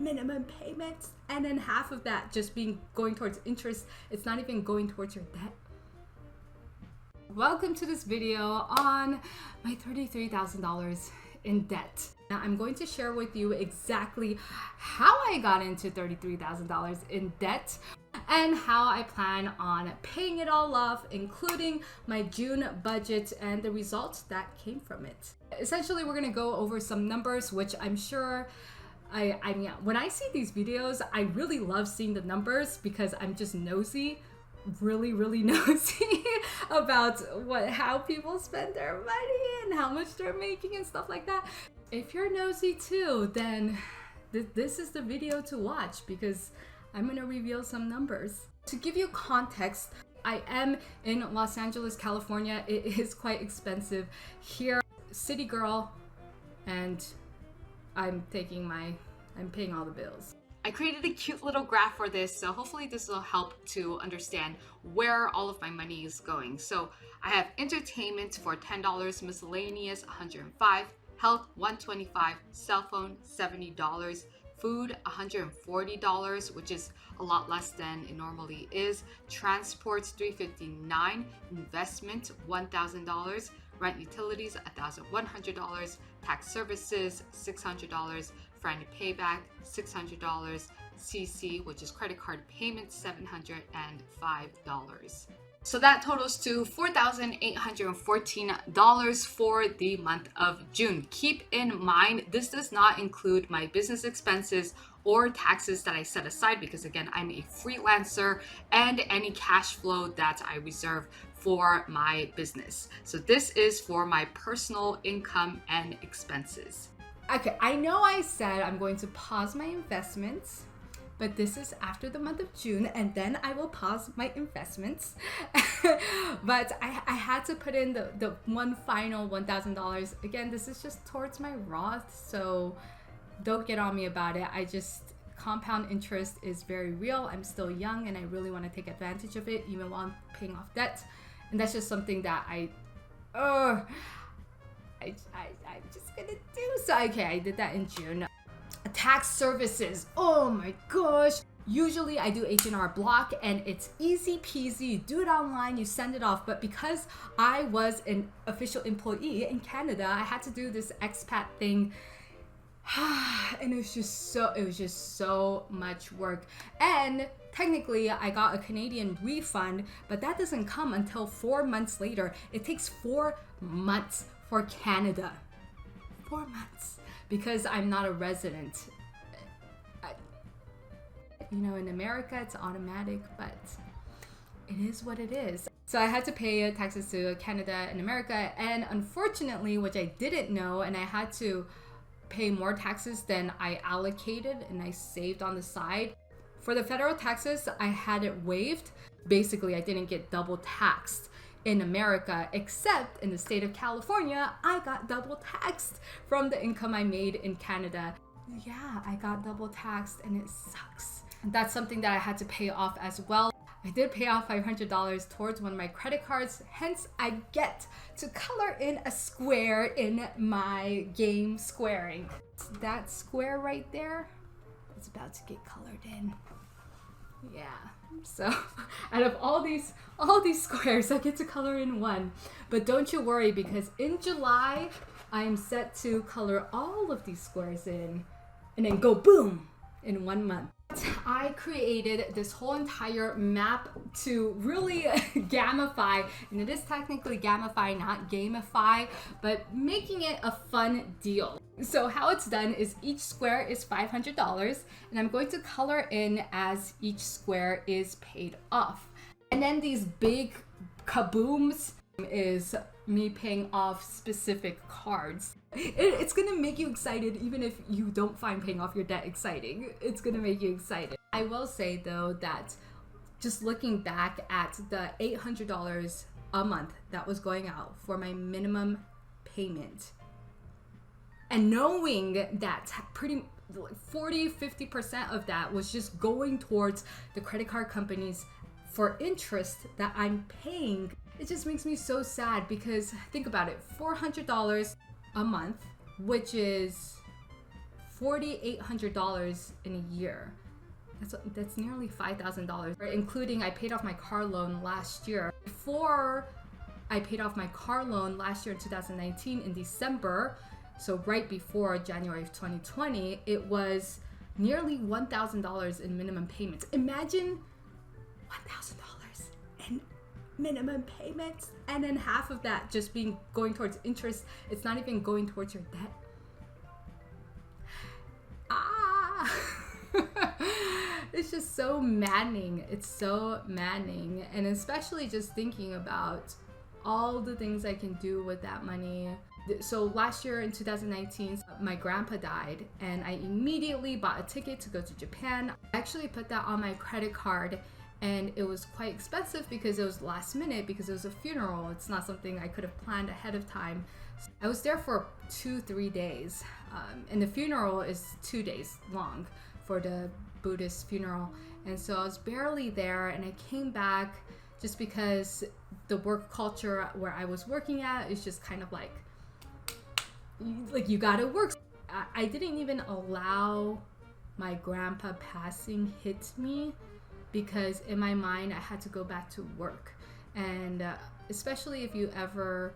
minimum payments, and then half of that just going towards interest. It's not even going towards your debt. Welcome to this video on my $33,000 in debt. Now I'm going to share with you exactly how I got into $33,000 in debt and how I plan on paying it all off, including my June budget and the results that came from it. Essentially, we're gonna go over some numbers, which I'm sure I mean, when I see these videos, I really love seeing the numbers because I'm just nosy, really nosy about how people spend their money and how much they're making and stuff like that. If you're nosy too, then this is the video to watch because I'm gonna reveal some numbers. To give you context, I am in Los Angeles, California. It is quite expensive here. City girl, and I'm paying all the bills. I created a cute little graph for this, so hopefully this will help to understand where all of my money is going. So I have entertainment for $10, miscellaneous $105, health $125, cell phone $70, food $140, which is a lot less than it normally is, transports $359, investment $1,000, rent utilities $1,100, tax services $600, friend payback $600, CC, which is credit card payments $705. So that totals to $4,814 for the month of June. Keep in mind, this does not include my business expenses or taxes that I set aside because again, I'm a freelancer, and any cash flow that I reserve for my business. So this is for my personal income and expenses. Okay, I know I said I'm going to pause my investments, but this is after the month of June, and then I will pause my investments. But I had to put in the one final $1,000. Again, this is just towards my Roth, so don't get on me about it. Compound interest is very real. I'm still young and I really want to take advantage of it even while I'm paying off debt. And that's just something that I'm just gonna do. So okay, I did that in June. Tax services, oh my gosh. Usually I do H&R Block and it's easy peasy. You do it online, you send it off. But because I was an official employee in Canada, I had to do this expat thing. And it was just so much work. And technically I got a Canadian refund, but that doesn't come until 4 months later. It takes 4 months for Canada. 4 months. Because I'm not a resident. In America it's automatic, but it is what it is. So I had to pay taxes to Canada and America, and unfortunately, which I didn't know, and I had to pay more taxes than I allocated and I saved on the side. For the federal taxes, I had it waived. Basically, I didn't get double taxed in America, except in the state of California, I got double taxed from the income I made in Canada. Yeah, I got double taxed and it sucks. That's something that I had to pay off as well. I did pay off $500 towards one of my credit cards, hence I get to color in a square in my game squaring. That square right there is about to get colored in. Yeah, so out of all these squares, I get to color in one. But don't you worry, because in July, I am set to color all of these squares in and then go boom in 1 month. I created this whole entire map to really gamify, and it is technically gamify, not gamify, but making it a fun deal. So how it's done is each square is $500, and I'm going to color in as each square is paid off. And then these big kabooms is me paying off specific cards. It's gonna make you excited even if you don't find paying off your debt exciting. It's gonna make you excited. I will say though that just looking back at the $800 a month that was going out for my minimum payment, and knowing that pretty 40-50% of that was just going towards the credit card companies for interest that I'm paying, it just makes me so sad. Because think about it, $400 a month, which is $4,800 in a year. That's nearly $5,000, including I paid off my car loan last year. Before I paid off my car loan last year in 2019 in December, so right before January of 2020, it was nearly $1,000 in minimum payments. Imagine $1,000 in minimum payments, and then half of that just going towards interest. It's not even going towards your debt. It's just so maddening. It's so maddening. And especially just thinking about all the things I can do with that money. So last year in 2019, my grandpa died, and I immediately bought a ticket to go to Japan. I actually put that on my credit card, and it was quite expensive because it was last minute, because it was a funeral. It's not something I could have planned ahead of time. I was there for 2-3 days, and the funeral is 2 days long for the Buddhist funeral. And so I was barely there, and I came back just because the work culture where I was working at is just kind of like you gotta work. I didn't even allow my grandpa passing hit me, because in my mind I had to go back to work. And especially if you ever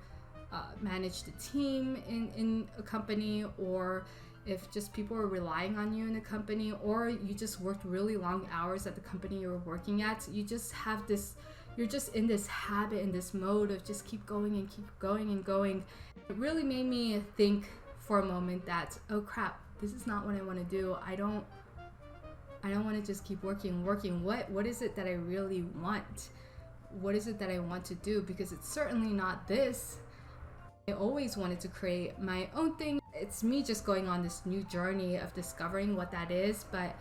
managed a team in a company, or if just people are relying on you in a company, or you just worked really long hours at the company you were working at, you just have this, you're just in this habit, in this mode of just keep going and keep going and going. It really made me think for a moment that, oh crap, this is not what I want to do. I don't want to just keep working. What is it that I really want? What is it that I want to do? Because it's certainly not this. I always wanted to create my own thing. It's me just going on this new journey of discovering what that is, but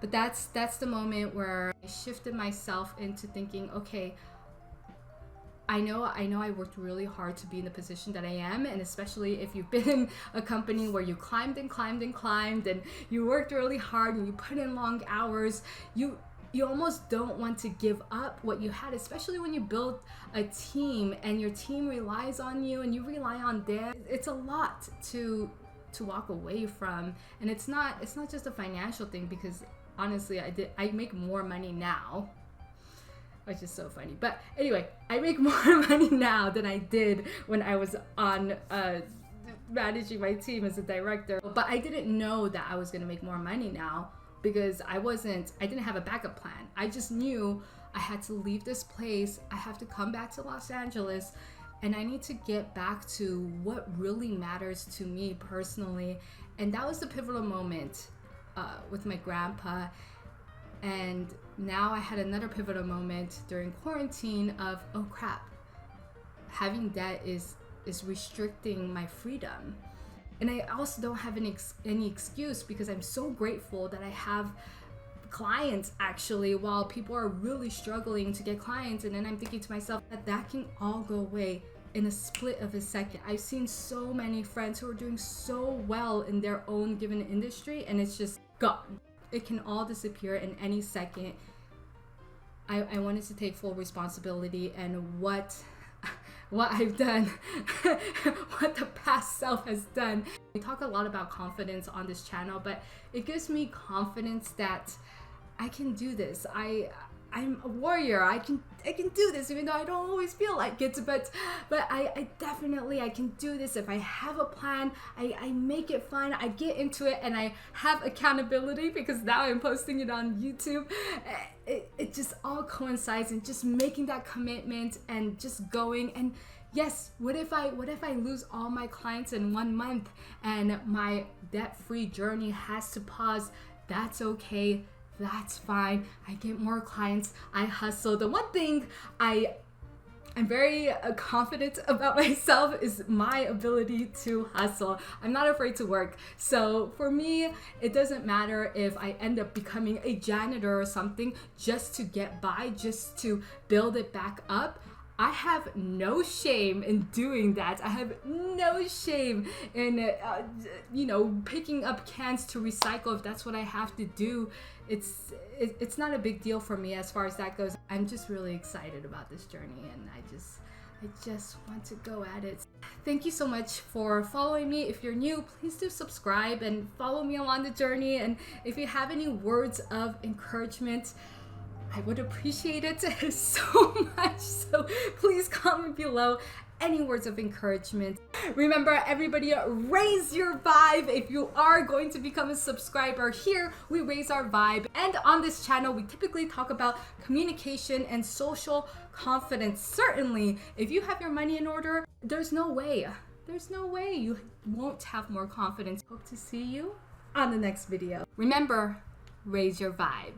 that's the moment where I shifted myself into thinking, okay, I know I worked really hard to be in the position that I am, and especially if you've been in a company where you climbed and climbed and climbed, and you worked really hard and you put in long hours, you almost don't want to give up what you had, especially when you build a team and your team relies on you and you rely on them. It's a lot to walk away from, and it's not just a financial thing, because honestly I make more money now, which is so funny. But anyway, I make more money now than I did when I was on managing my team as a director. But I didn't know that I was going to make more money now, because I didn't have a backup plan. I just knew I had to leave this place. I have to come back to Los Angeles, and I need to get back to what really matters to me personally. And that was the pivotal moment with my grandpa. And now I had another pivotal moment during quarantine of, oh crap, having debt is restricting my freedom. And I also don't have any excuse, because I'm so grateful that I have clients, actually, while people are really struggling to get clients. And then I'm thinking to myself that can all go away in a split of a second. I've seen so many friends who are doing so well in their own given industry, and it's just gone. It can all disappear in any second. I wanted to take full responsibility, and what I've done, what the past self has done. We talk a lot about confidence on this channel, but it gives me confidence that I can do this. I'm a warrior. I can do this, even though I don't always feel like it. But I definitely can do this if I have a plan. I make it fun. I get into it, and I have accountability, because now I'm posting it on YouTube. It just all coincides, and just making that commitment and just going. And yes, what if I lose all my clients in 1 month and my debt-free journey has to pause? That's okay. That's fine. I get more clients. I hustle. The one thing I'm very confident about myself is my ability to hustle. I'm not afraid to work. So for me, it doesn't matter if I end up becoming a janitor or something just to get by, just to build it back up. I have no shame in doing that. I have no shame in, picking up cans to recycle if that's what I have to do. It's not a big deal for me as far as that goes. I'm just really excited about this journey, and I I just want to go at it. Thank you so much for following me. If you're new, please do subscribe and follow me along the journey. And if you have any words of encouragement, I would appreciate it so much. So please comment below any words of encouragement. Remember, everybody, raise your vibe. If you are going to become a subscriber, here we raise our vibe. And on this channel, we typically talk about communication and social confidence. Certainly, if you have your money in order, there's no way you won't have more confidence. Hope to see you on the next video. Remember, raise your vibe.